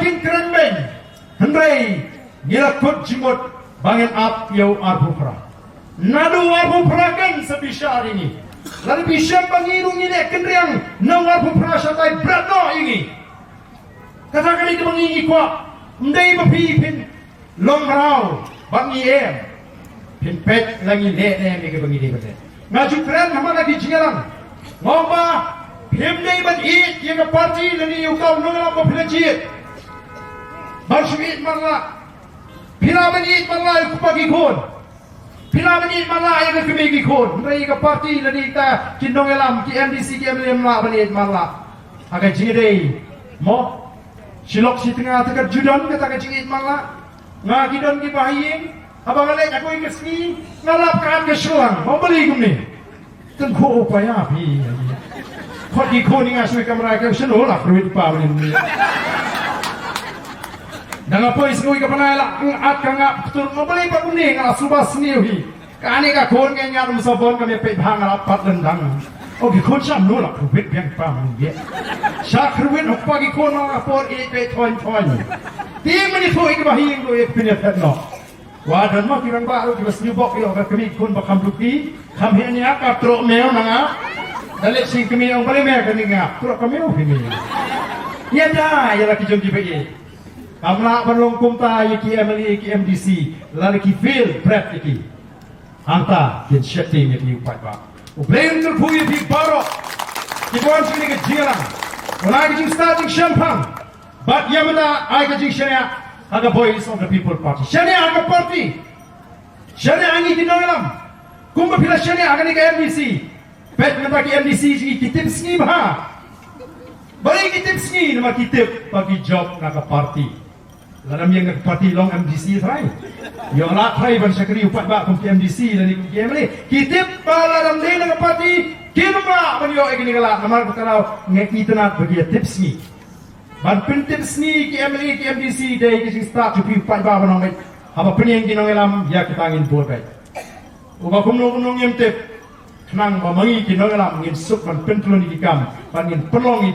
makin keren ben hendrai ngilakut jimut bangin ap yau arbupra nadu arbupra kan sebisa ini lalu bisa bangirung ini kendriang nang arbupra satai bratno ini katakan itu bangingi kuat ndai mapipin long rau bangi pin pet lagi le ke bangi de ngaju keren nama lagi jingalang ngomba himdai ban it yang parti lani ukau nongala ko pilajit Barshmit marla pila ban it marla ko pagi kon pila ban it marla ay ko megi kon ndai ka parti lani ta kinongalam ki MDC ki MLM la ban it marla aga jingdei mo silok si tengah tekat judon kata ka jingit marla nga gidon ki bahaying abang alek aku ikesni ngalap kan ke selang mau beli gumni tengko upaya pi kau di kau ni ngasih kamera kau senol lah duit pau ni dan apa isnoi ka panai lah at ka ngap betul mau beli pak gumni ngalap subas ni hi kani ka kon ke nyar musabon kami pe bhang ngalap pat lendang oh di kon sam no lah duit piang pau ni syak duit ok pagi kon ngalap por i pe thon ti mani thoi ke bahing do ek pinet no wadan mah kirang baru kita senyubok yo kami kun bakam duki kami ni aka trok meo nanga dalit sing kami ang bali meo kani nga trok kami o kini ya dah ya laki jom dibagi kamla panlong kumta ki MLA ki MDC lagi ki feel prep ki anta kin sheti ni ki upat ba o blame tur phuyi bi baro ki bon sini ke jirang wala ki starting champagne but yamada ai ka jing shania aga voice of the people party shania aga party shania angi kinongalam kumba pila shania aga ni ka MDC pet na ki MDC ji kitip sni ba bali kitip sni na kitip pagi job na ka party laram yang ka party long MDC try yo la try ban sakri upat ba kum MDC dan ni MLA kitip bala ram de na ka party kinuma ban yo egni kala namar ko kalau ngeki tanat bagi tips ni ban pentip sni ki MLA ki MDC day ki start to be fight ba banong met apa pening ki nongelam ya kitangin bol kai uba kumno yem tip nang mamangi ki nongelam ngin suk ban pentulon ki kam ban ngin pelong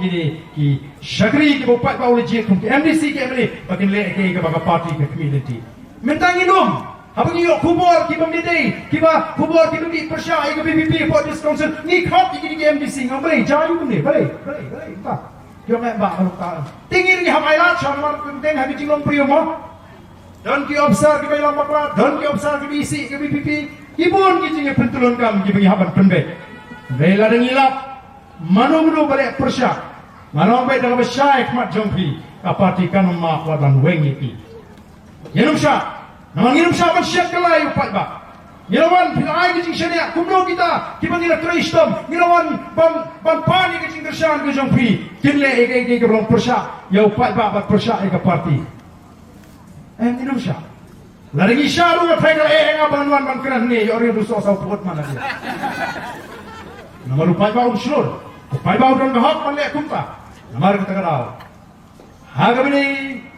ki syakri ki bopat ba uji ki MDC ki MLA bakin le ke ba party ke community mentangin apa ni kubur ki pemidai ki ba kubur ki bagi persya ai ke BBP for this council ni khat ki MDC ngambai jayu ni balai ba yo ngai ba kalau ta tingir ni hamai la chon mar kunten habi jinglong priyo mo don ki obsar ki bailang bakla don ki obsar ki bisi ki BPP ibon ki jinge pentulon kam ki bagi haban penbe bela dengilap manu balik persya manu be dalam syaikh mat jongpi kapati kan ma wadan wengi ki yenum sya namang yenum sya ban syak kelai upat ba Ngirawan pila ay kicing siya kumno kita kibangila Kristom ngirawan ban pani kicing tersyan ke jongpi kinle eke ke belum persya ya upat ba persya eka parti nginom siya lagi syaru nga tayo nga banwan ban keran ni yori ruso sa upot mana dia namar upat ba umslur upat ba udang gahak man le kumpa namar kita karaw haga bini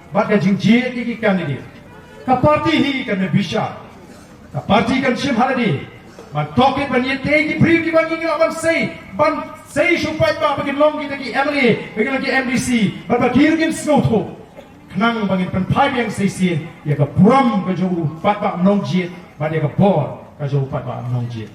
bat kicing jie kikikan ni ka parti hi kan bisa parti kan sim haladi ban tokit ban yete ki pri ki ban ngi ban sei supaya ba bagin long kita ki MLA bagin lagi MDC ban bagir gin snotho knang bagin pen pai yang sei sin ya ka puram ka jo pat ba nong jit ban ya ka bor ka jo pat ba nong jit